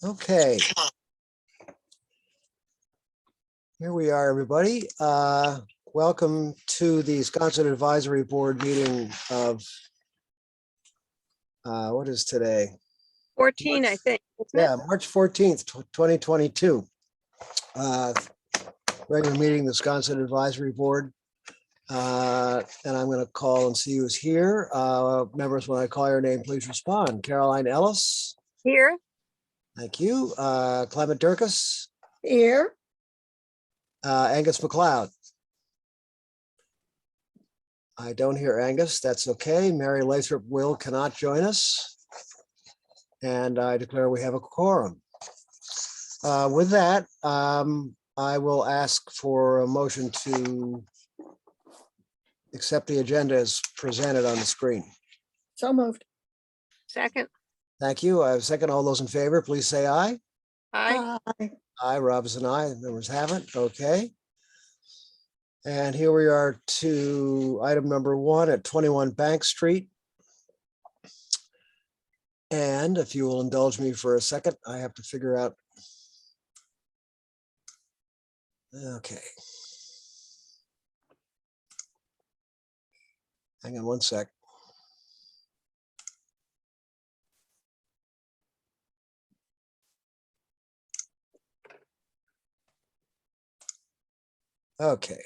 Okay. Here we are, everybody. Welcome to the Sconset Advisory Board meeting of, what is today? 14, I think. Yeah, March 14th, 2022. Regular meeting of the Sconset Advisory Board. And I'm going to call and see who's here. Members, when I call your name, please respond. Caroline Ellis. Here. Thank you. Clement Durkis. Here. Angus McLeod. I don't hear Angus. That's okay. Mary Lathrop Will cannot join us. And I declare we have a quorum. With that, I will ask for a motion to accept the agenda as presented on the screen. So moved. Second. Thank you. I have a second. All those in favor, please say aye. Aye. Aye, Robinson, aye. Members have it. Okay. And here we are to item number 1 at 21 Bank Street. And if you will indulge me for a second, I have to figure out. Okay. Hang on one sec. Okay.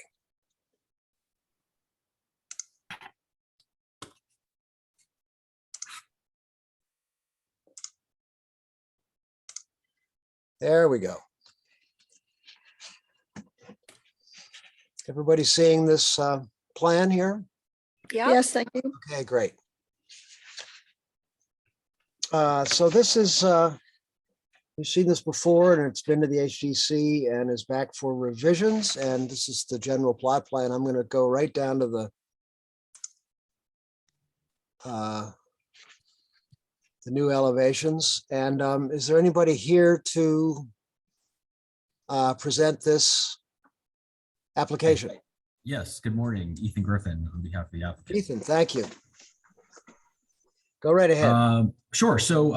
There we go. Everybody seeing this plan here? Yeah. Yes, thank you. Okay, great. So this is, we've seen this before and it's been to the HDC and is back for revisions. And this is the general plot plan. I'm going to go right down to the new elevations. And is there anybody here to present this application? Yes, good morning. Ethan Griffin on behalf of the applicant. Ethan, thank you. Go right ahead. Sure. So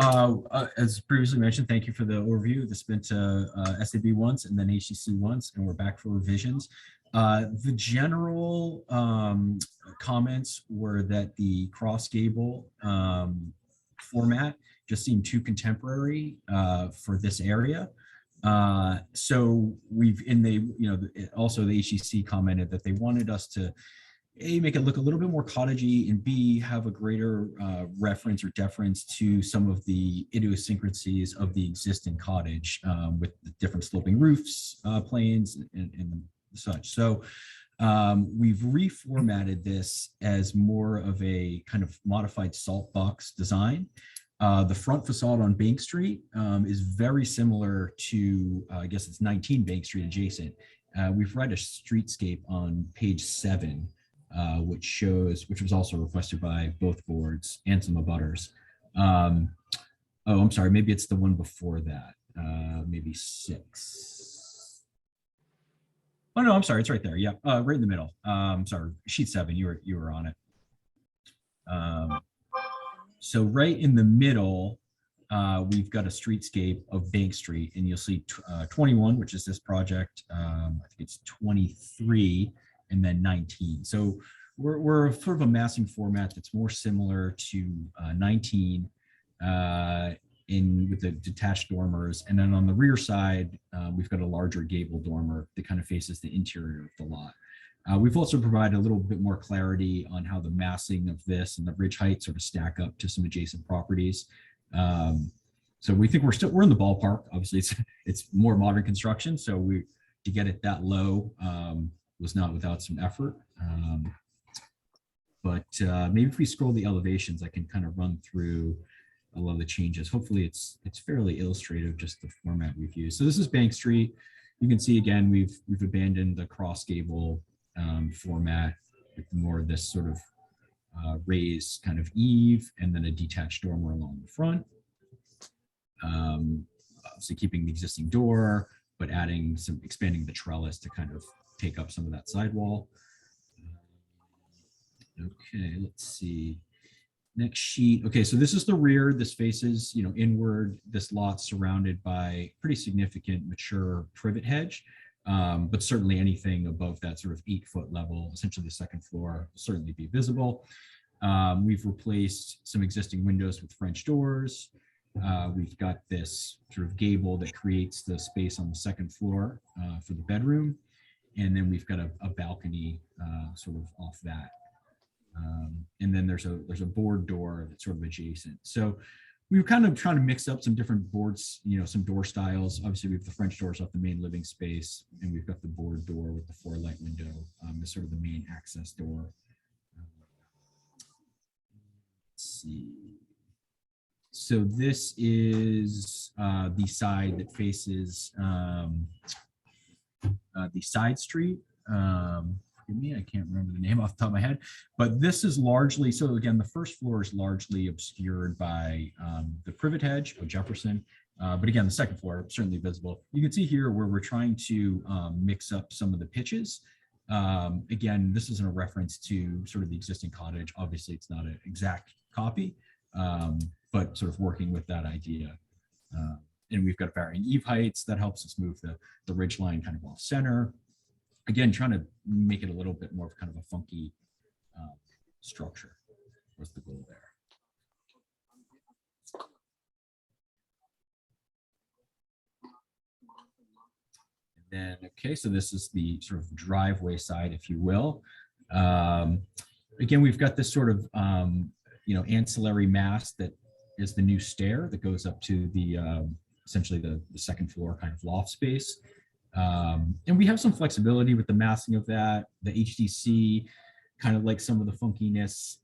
as previously mentioned, thank you for the overview. This been to SAB once and then HCC once, and we're back for revisions. The general comments were that the cross gable format just seemed too contemporary for this area. So we've also the HEC commented that they wanted us to A, make it look a little bit more cottagey, and B, have a greater reference or deference to some of the idiosyncrasies of the existing cottage with the different sloping roofs, planes, and such. So we've reformatted this as more of a kind of modified salt box design. The front facade on Bank Street is very similar to, I guess it's 19 Bank Street adjacent. We've read a streetscape on page 7, which was also requested by both boards and some abutters. Oh, I'm sorry, maybe it's the one before that, maybe 6. Oh no, I'm sorry, it's right there. Yeah, right in the middle. Sorry, sheet 7. You were on it. So right in the middle, we've got a streetscape of Bank Street, and you'll see 21, which is this project. I think it's 23, and then 19. So we're sort of a massing format that's more similar to 19 with the detached dormers. And then on the rear side, we've got a larger gable dormer that kind of faces the interior of the lot. We've also provided a little bit more clarity on how the massing of this and the ridge height sort of stack up to some adjacent properties. So we think we're in the ballpark. Obviously, it's more modern construction, so to get it that low was not without some effort. But maybe if we scroll the elevations, I can kind of run through a lot of the changes. Hopefully, it's fairly illustrative, just the format we've used. So this is Bank Street. You can see again we've abandoned the cross gable format with more of this sort of raised kind of eave and then a detached dormer along the front. Obviously keeping the existing door, but expanding the trellis to kind of take up some of that sidewall. Okay, let's see. Next sheet. Okay, so this is the rear. This faces, inward. This lot's surrounded by pretty significant mature privet hedge, but certainly anything above that sort of 8-foot level, essentially the second floor, will certainly be visible. We've replaced some existing windows with French doors. We've got this sort of gable that creates the space on the second floor for the bedroom. And then we've got a balcony sort of off that. And then there's a board door that's sort of adjacent. So we were kind of trying to mix up some different boards, some door styles. Obviously, we have the French doors off the main living space, and we've got the board door with the 4-light window as sort of the main access door. Let's see. So this is the side that faces the side street. Forgive me, I can't remember the name off the top of my head, but this is largely, so again, the first floor is largely obscured by the privet hedge of Jefferson. But again, the second floor certainly visible. You can see here where we're trying to mix up some of the pitches. Again, this isn't a reference to sort of the existing cottage. Obviously, it's not an exact copy, but sort of working with that idea. And we've got varying eave heights that helps us move the ridge line kind of off center. Again, trying to make it a little bit more of kind of a funky structure was the goal there. And then, okay, so this is the sort of driveway side, if you will. Again, we've got this sort of, ancillary mass that is the new stair that goes up to the, essentially the second floor kind of loft space. And we have some flexibility with the massing of that. The HDC kind of like some of the funkiness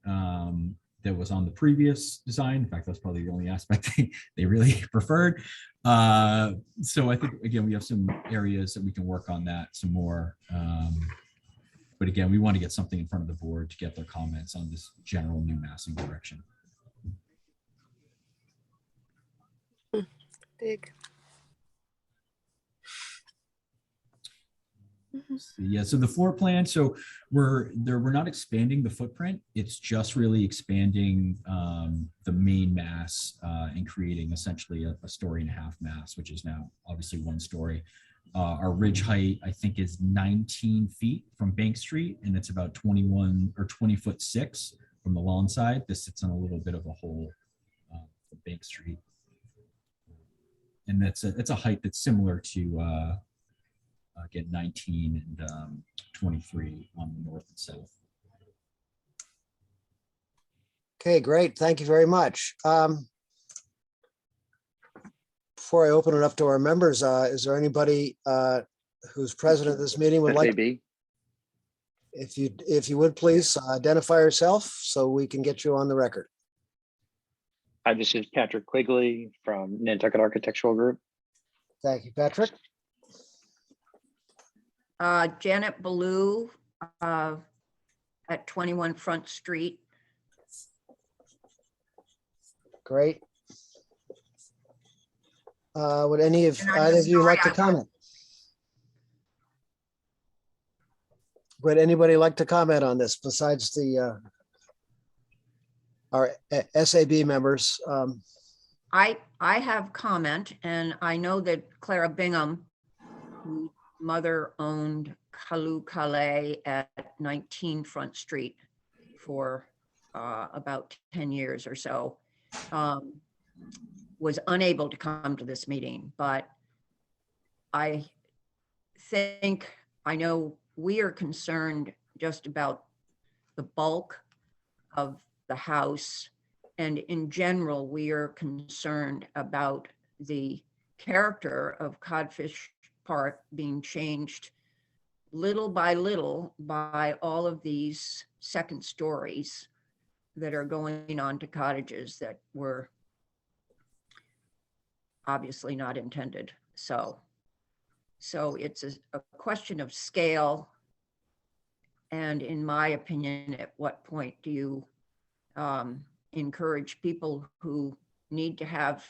that was on the previous design. In fact, that's probably the only aspect they really preferred. So I think, again, we have some areas that we can work on that some more. But again, we want to get something in front of the board to get their comments on this general new massing direction. Big. So, yeah, so the floor plan, so we're not expanding the footprint. It's just really expanding the main mass and creating essentially a 1.5 story mass, which is now obviously 1 story. Our ridge height, I think, is 19 feet from Bank Street, and it's about 21 or 20'6" from the lawn side. This sits on a little bit of a hole from Bank Street. And it's a height that's similar to again, 19 and 23 on the north and south. Okay, great. Thank you very much. Before I open it up to our members, is there anybody who's present at this meeting would like? SAB. If you would please identify yourself so we can get you on the record. Hi, this is Patrick Quigley from Nantucket Architectural Group. Thank you, Patrick. Janet Ballou at 21 Front Street. Great. Would any of And I'm either of you like to sorry, comment? Would anybody like to comment on this besides the our SAB members? I have comment, and I know that Clara Bingham, whose mother owned Kalu Calais at 19 Front Street for about 10 years or so, was unable to come to this meeting, but I know we are concerned just about the bulk of the house. And in general, we are concerned about the character of Codfish Park being changed little by little by all of these second stories that are going on to cottages that were obviously not intended. So it's a question of scale. And in my opinion, at what point do you encourage people who need to have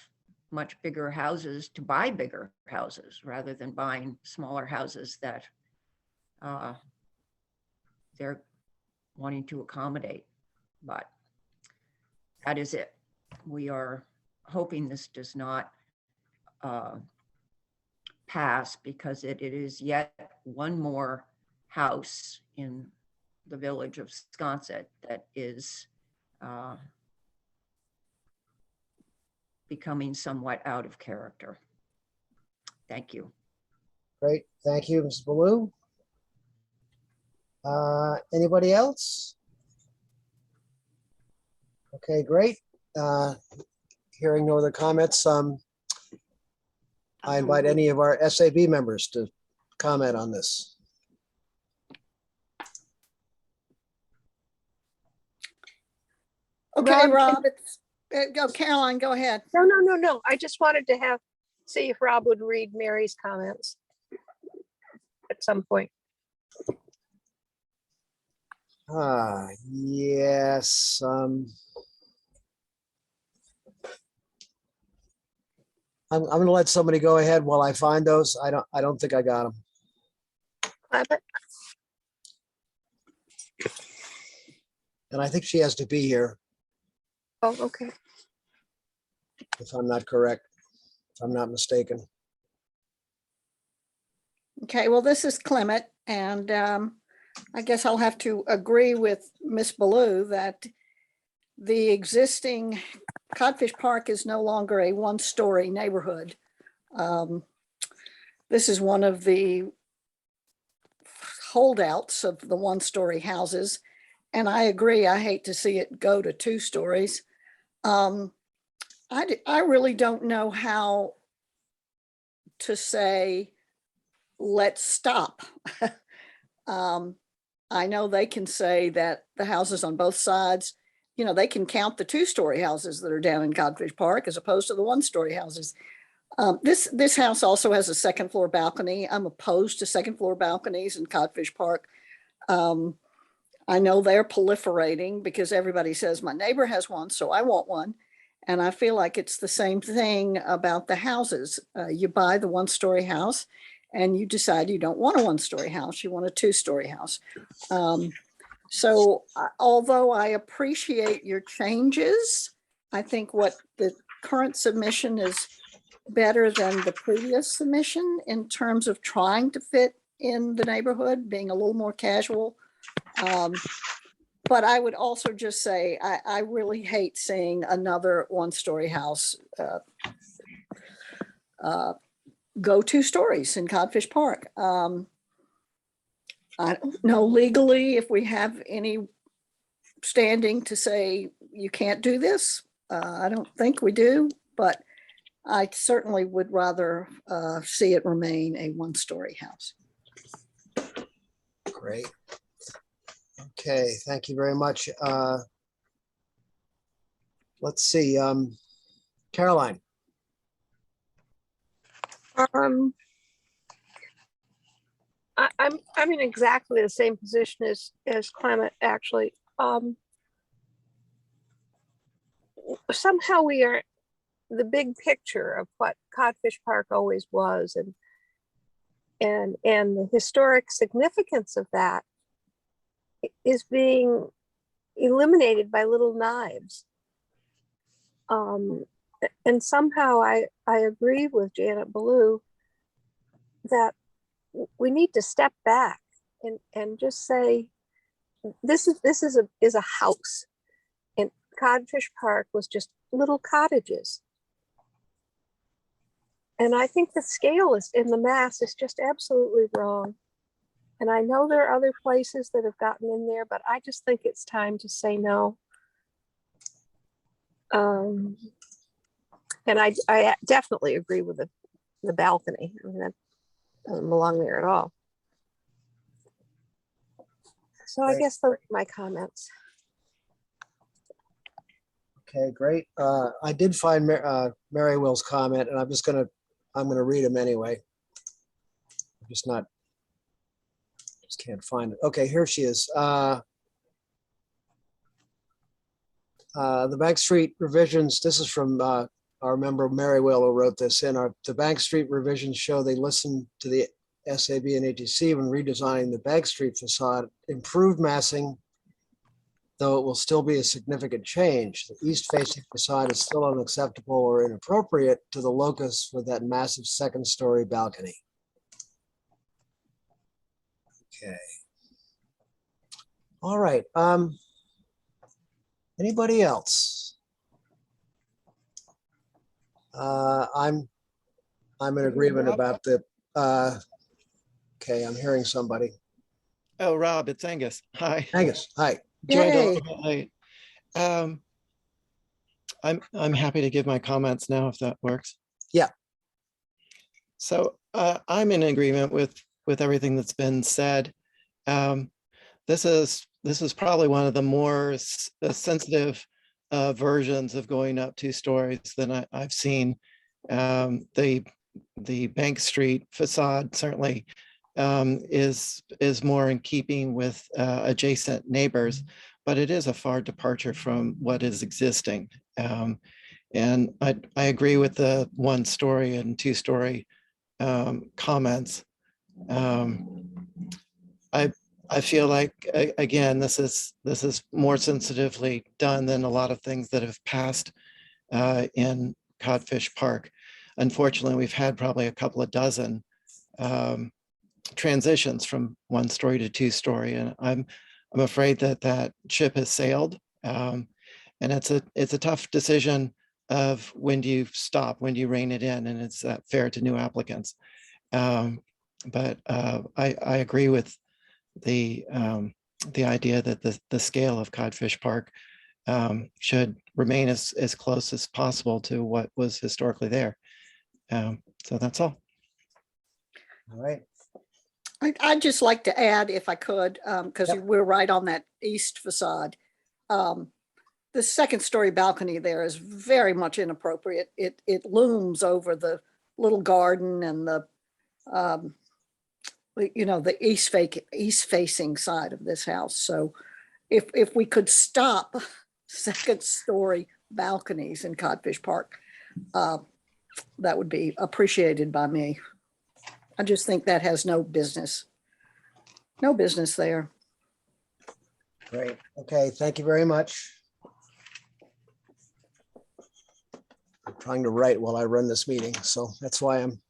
much bigger houses to buy bigger houses rather than buying smaller houses that they're wanting to accommodate? But that is it. We are hoping this does not pass, because it is yet one more house in the village of Sconset that is becoming somewhat out of character. Thank you. Great, thank you, Ms. Baloo. Anybody else? Okay, great. Hearing no other comments, I invite any of our SAB members to comment on this. Okay, Rob, Rob, go Caroline, go ahead. No. I just wanted to see if Rob would read Mary's comments at some point. Yes. I'm gonna let somebody go ahead while I find those. I don't think I got them. Clement? And I think she has to be here, Oh, okay. if I'm not correct, if I'm not mistaken. Okay, well, this is Clement, and I guess I'll have to agree with Miss Baloo that the existing Codfish Park is no longer a one-story neighborhood. This is one of the holdouts of the one-story houses, and I agree, I hate to see it go to 2 stories. I really don't know how to say, let's stop. I know they can say that the houses on both sides, you know, they can count the 2-story houses that are down in Codfish Park as opposed to the 1-story houses. This house also has a 2nd floor balcony. I'm opposed to 2nd floor balconies in Codfish Park. I know they're proliferating because everybody says my neighbor has one, so I want one. And I feel like it's the same thing about the houses. You buy the 1-story house and you decide you don't want a 1-story house, you want a 2-story house. So although I appreciate your changes, I think what the current submission is better than the previous submission in terms of trying to fit in the neighborhood, being a little more casual. But I would also just say, I really hate seeing another 1-story house go 2 stories in Codfish Park. I don't know legally if we have any standing to say you can't do this. I don't think we do, but I certainly would rather see it remain a 1-story house. Great. Okay, thank you very much. Let's see, Caroline. I'm in exactly the same position as Clement, actually. Somehow we are the big picture of what Codfish Park always was, and the historic significance of that is being eliminated by little knives. And somehow I agree with Janet Ballou that we need to step back and just say, this is a house, and Codfish Park was just little cottages. And I think the scale is in the mass is just absolutely wrong. And I know there are other places that have gotten in there, but I just think it's time to say no. And I definitely agree with the balcony. I mean, that doesn't belong there at all. So I guess those are my comments. Okay, great. I did find Mary Will's comment, and I'm gonna read them anyway. I'm just can't find it. Okay, here she is. The Backstreet Revisions, this is from our member Mary Will, who wrote this in. The Backstreet Revisions show they listened to the SAB and ATC when redesigning the Backstreet facade, improved massing, though it will still be a significant change. The east-facing facade is still unacceptable or inappropriate to the locus with that massive second-story balcony. Okay. All right. Anybody else? I'm in agreement about the, okay, I'm hearing somebody. Oh, Rob, it's Angus. Hi. Angus, hi. Joined a Yay. little bit late. I'm happy to give my comments now if that works. Yeah. So I'm in agreement with everything that's been said. This is probably one of the more sensitive versions of going up 2 stories than I've seen. The Bank Street facade certainly is more in keeping with adjacent neighbors, but it is a far departure from what is existing. And I agree with the 1-story and 2-story comments. I feel like, again, this is more sensitively done than a lot of things that have passed in Codfish Park. Unfortunately, we've had probably a couple of dozen transitions from 1-story to 2-story, and I'm afraid that ship has sailed. And it's a tough decision of when do you stop, when do you rein it in, and it's fair to new applicants. But I agree with the idea that the scale of Codfish Park should remain as close as possible to what was historically there. So that's all. All right. I'd just like to add, if I could, because Yep. we're right on that east facade. The second-story balcony there is very much inappropriate. It looms over the little garden and the east-facing side of this house. So if we could stop second-story balconies in Codfish Park, that would be appreciated by me. I just think that has no business there. Great. Okay, thank you very much. I'm trying to write while I run this meeting, so that's why I'm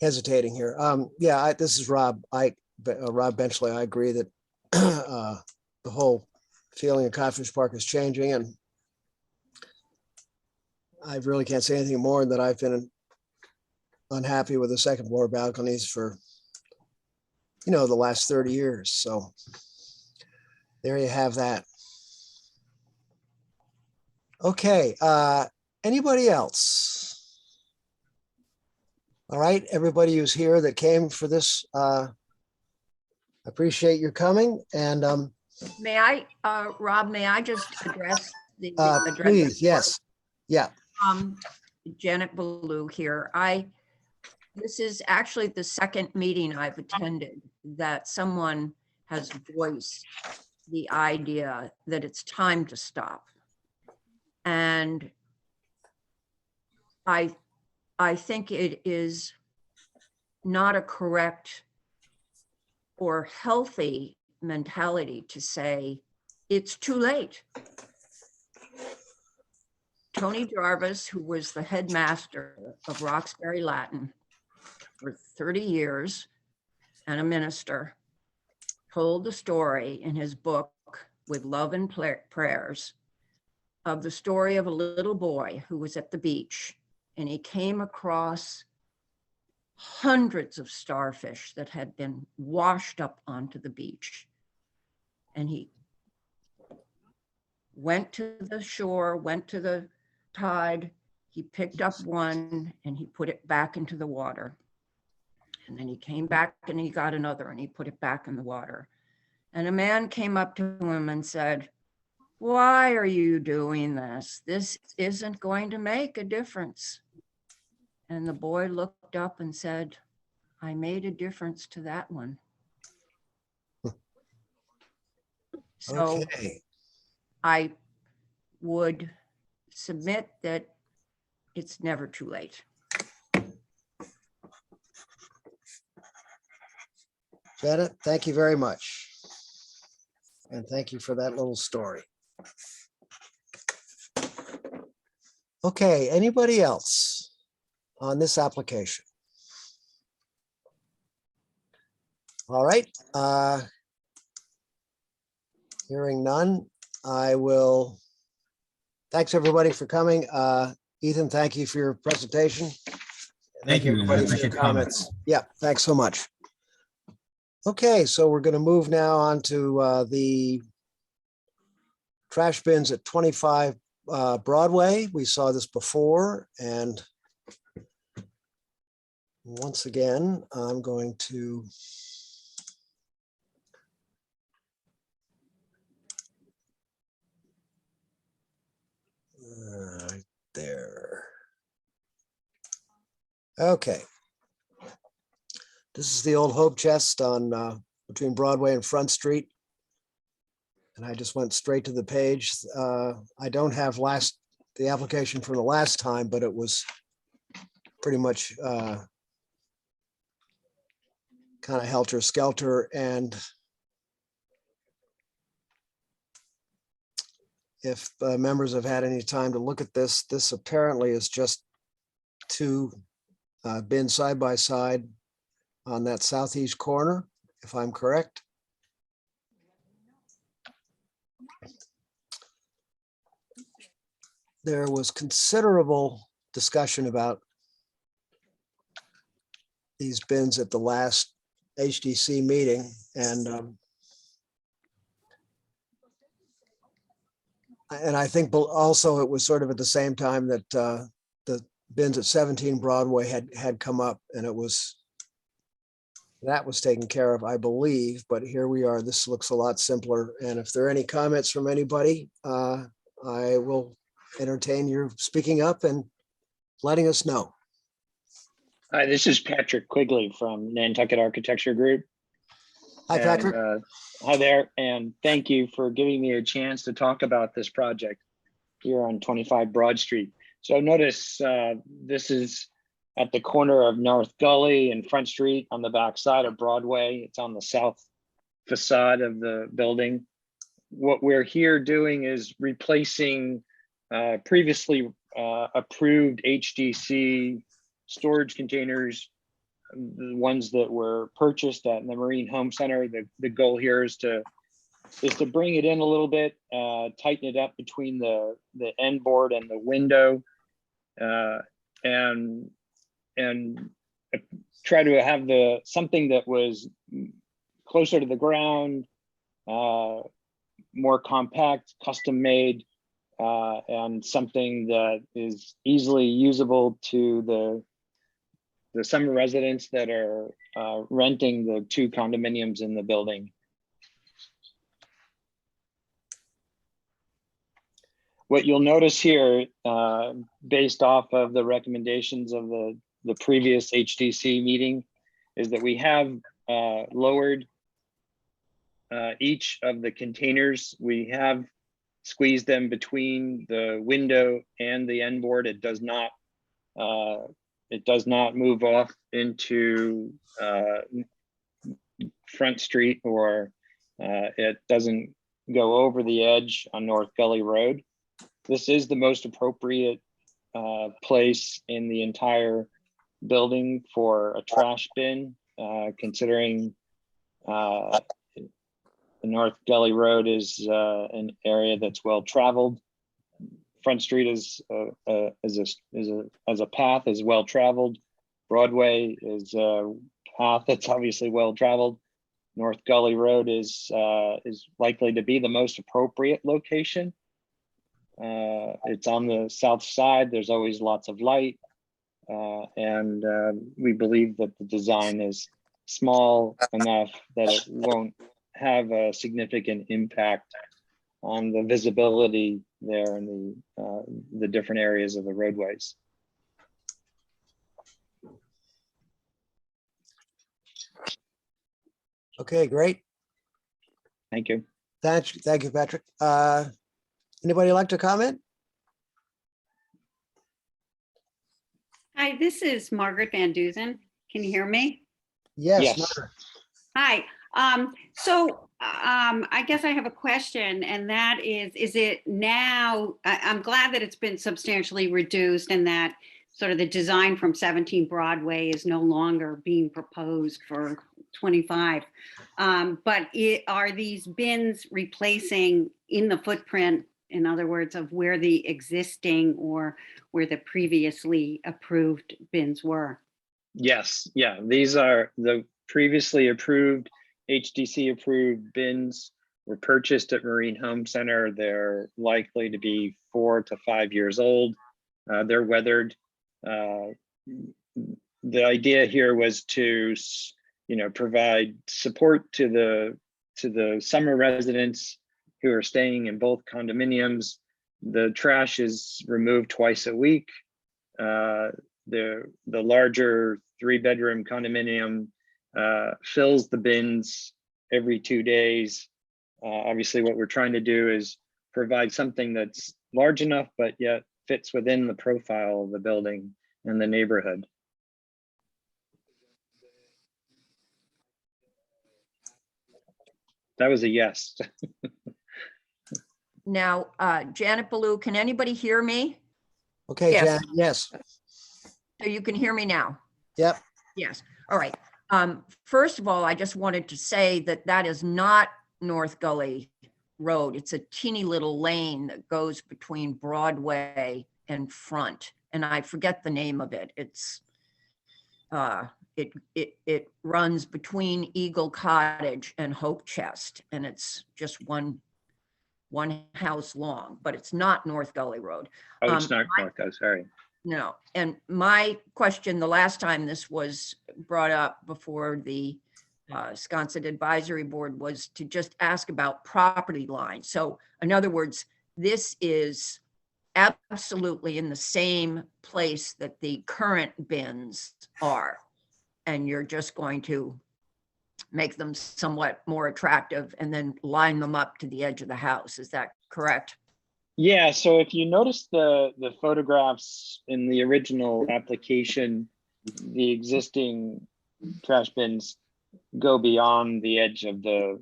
hesitating here. Yeah, this is Rob. Rob Benchley. I agree that the whole feeling of Codfish Park is changing, and I really can't say anything more than that I've been unhappy with the second floor balconies for, the last 30 years. So there you have that. Okay, anybody else? All right, everybody who's here that came for this, appreciate your coming, and May I, Rob, may I just address the address? please, yes, yeah. Janet Ballou here. This is actually the second meeting I've attended that someone has voiced the idea that it's time to stop. And I think it is not a correct or healthy mentality to say it's too late. Tony Jarvis, who was the headmaster of Roxbury Latin for 30 years and a minister, told the story in his book, With Love and Prayers, of the story of a little boy who was at the beach, and he came across hundreds of starfish that had been washed up onto the beach. And he went to the shore, went to the tide, he picked up one and he put it back into the water. And then he came back and he got another and he put it back in the water. And a man came up to him and said, "Why are you doing this? This isn't going to make a difference." And the boy looked up and said, "I made a difference to that one." So Okay, I would submit that it's never too late. Janet, thank you very much. And thank you for that little story. Okay, anybody else on this application? All right. Hearing none, I will. Thanks, everybody, for coming. Ethan, thank you for your presentation. Thank you. I everybody for your appreciate the comments. Yeah, thanks so much. Okay, so we're going to move now on to the trash bins at 25 Broadway. We saw this before, and once again, I'm going to right there. Okay. This is the old Hope Chest on between Broadway and Front Street. And I just went straight to the page. I don't have the application from the last time, but it was pretty much kind of helter-skelter. And if members have had any time to look at this, this apparently is just two bins side by side on that southeast corner, if I'm correct. There was considerable discussion about these bins at the last HDC meeting, and I think also it was sort of at the same time that the bins at 17 Broadway had come up, and that was taken care of, I believe. But here we are. This looks a lot simpler. And if there are any comments from anybody, I will entertain your speaking up and letting us know. Hi, this is Patrick Quigley from Nantucket Architecture Group. Hi, Patrick. Hi there, and thank you for giving me a chance to talk about this project here on 25 Broad Street. So notice this is at the corner of North Gully and Front Street on the back side of Broadway. It's on the south facade of the building. What we're here doing is replacing previously approved HDC storage containers, the ones that were purchased at the Marine Home Center. The goal here is to bring it in a little bit, tighten it up between the end board and the window, and try to have something that was closer to the ground, more compact, custom made, and something that is easily usable to the summer residents that are renting the 2 condominiums in the building. What you'll notice here, based off of the recommendations of the previous HDC meeting, is that we have lowered each of the containers. We have squeezed them between the window and the end board. It does not move off into Front Street, or it doesn't go over the edge on North Gully Road. This is the most appropriate place in the entire building for a trash bin, considering the North Gully Road is an area that's well traveled. Front Street is as a path is well traveled. Broadway is a path that's obviously well traveled. North Gully Road is likely to be the most appropriate location. It's on the south side. There's always lots of light, and we believe that the design is small enough that it won't have a significant impact on the visibility there in the different areas of the roadways. Okay, great. Thank you. Thank you, Patrick. Anybody like to comment? Hi, this is Margaret Van Duzen. Can you hear me? Yes. Yes. Margaret. Hi. So I guess I have a question, and that is it now, I'm glad that it's been substantially reduced and that sort of the design from 17 Broadway is no longer being proposed for 25. But are these bins replacing in the footprint, in other words, of where the existing or where the previously approved bins were? Yes, yeah, these are the previously approved, HDC approved bins were purchased at Marine Home Center. They're likely to be 4 to 5 years old. They're weathered. The idea here was to, provide support to the summer residents who are staying in both condominiums. The trash is removed twice a week. The larger 3-bedroom condominium fills the bins every 2 days. Obviously, what we're trying to do is provide something that's large enough, but yet fits within the profile of the building and the neighborhood. That was a yes. Now, Janet Ballou, can anybody hear me? Okay, Yes. Janet, yes, So you can hear me now? yep, Yes. All right. First of all, I just wanted to say that that is not North Gully Road. It's a teeny little lane that goes between Broadway and Front, and I forget the name of it. It's it runs between Eagle Cottage and Hope Chest, and it's just one house long, but it's not North Gully Road. Oh, it's not North, sorry. No, and my question the last time this was brought up before the Sconset Advisory Board was to just ask about property lines. So in other words, this is absolutely in the same place that the current bins are. And you're just going to make them somewhat more attractive and then line them up to the edge of the house. Is that correct? Yeah, so if you notice the photographs in the original application, the existing trash bins go beyond the edge of the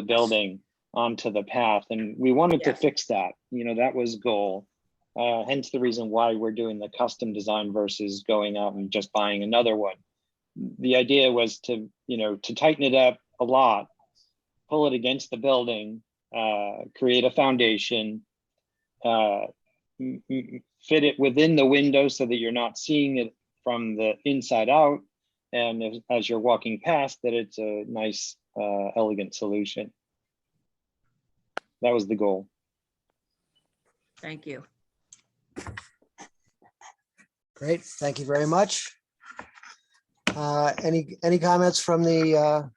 building onto the path, and we wanted to fix that. That was goal. Hence the reason why we're doing the custom design versus going out and just buying another one. The idea was to tighten it up a lot, pull it against the building, create a foundation, fit it within the window so that you're not seeing it from the inside out, and as you're walking past, that it's a nice, elegant solution. That was the goal. Thank you. great, thank you very much. Any comments from the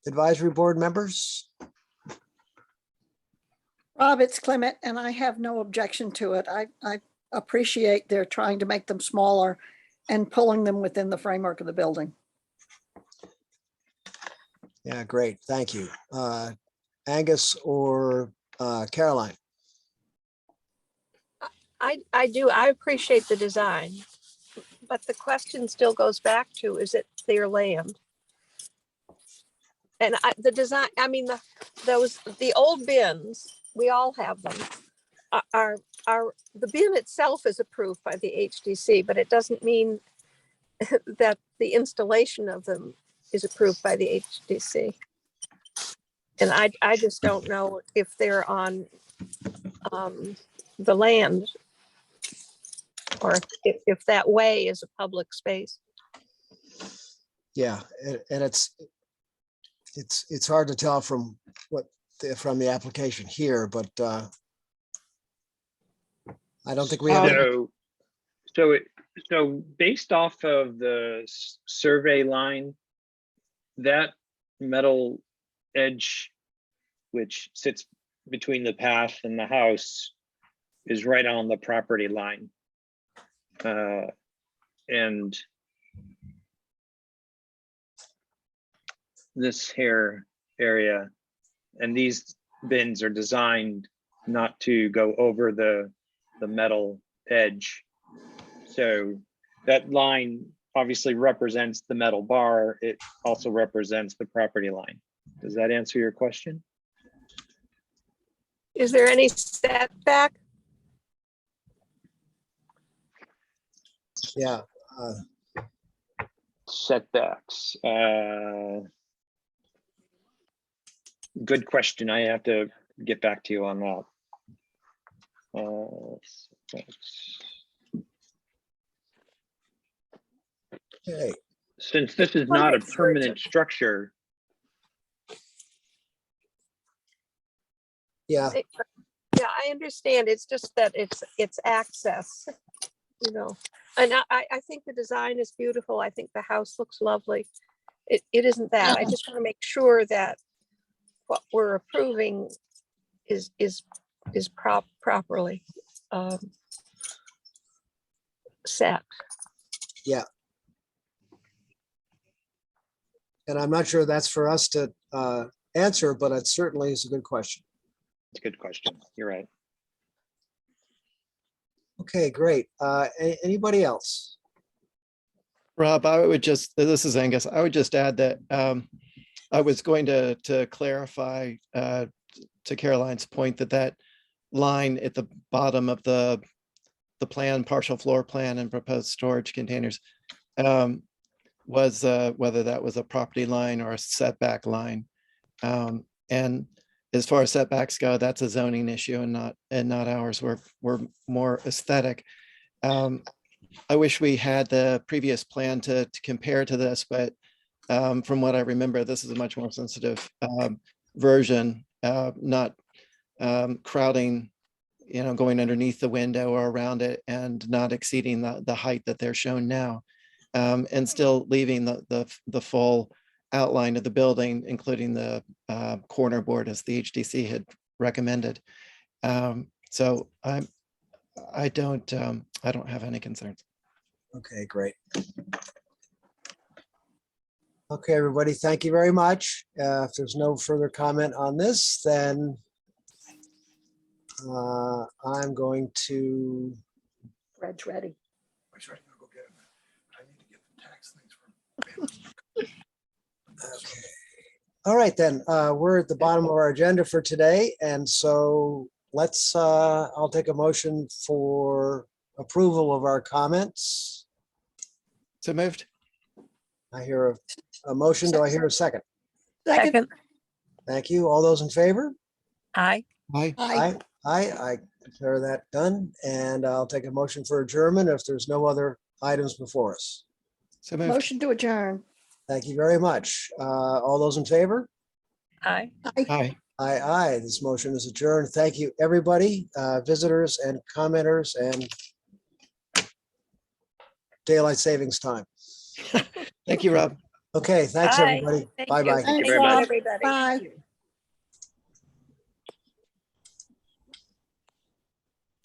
advisory board members? Rob, it's Clement, and I have no objection to it. I appreciate they're trying to make them smaller and pulling them within the framework of the building. Yeah, great, thank you. Angus or Caroline? I do. I appreciate the design, but the question still goes back to, is it their land? And the design, I mean, the old bins, we all have them, are the bin itself is approved by the HDC, but it doesn't mean that the installation of them is approved by the HDC. And I just don't know if they're on the land, or if that way is a public space. Yeah, and it's hard to tell from the application here, but I don't think we have. So based off of the survey line, that metal edge, which sits between the path and the house, is right on the property line. And this here area, and these bins are designed not to go over the metal edge. So that line obviously represents the metal bar. It also represents the property line. Does that answer your question? Is there any setback? Yeah. Setbacks. Good question. I have to get back to you on that. Setbacks. Okay. Since this is Wanna not a make sure it's permanent structure, Yeah. Yeah, I understand. It's just that it's access, you know. And I think the design is beautiful. I think the house looks lovely. It isn't that. I just want to make sure that what we're approving is properly set. Yeah. And I'm not sure that's for us to answer, but it certainly is a good question. it's a good question. You're right. Okay, great. Anybody else? Rob, I would just, this is Angus, I would just add that I was going to clarify to Caroline's point that line at the bottom of the plan, partial floor plan and proposed storage containers was whether that was a property line or a setback line. And as far as setbacks go, that's a zoning issue and not ours. We're more aesthetic. I wish we had the previous plan to compare to this, but from what I remember, this is a much more sensitive version, not crowding, going underneath the window or around it and not exceeding the height that they're shown now, and still leaving the full outline of the building, including the corner board as the HDC had recommended. So I don't have any concerns. Okay, great. Okay, everybody, thank you very much. If there's no further comment on this, then I'm going to, Red's ready. okay. All right, then, we're at the bottom of our agenda for today. And so let's, I'll take a motion for approval of our comments. So moved. I hear a motion. Do I hear a second? Second. Thank you. All those in favor? Aye. Aye. Aye. I declare that done, and I'll take a motion for adjournment if there's no other items before us. So moved. Motion to adjourn. Thank you very much. All those in favor? Aye. Aye. Aye. This motion is adjourned. Thank you, everybody, visitors and commenters and daylight savings time. Thank you, Rob. Okay, thanks, Aye. everybody. Thank you. Bye-bye. Thank you Thanks, very much. Rob. Everybody. Bye.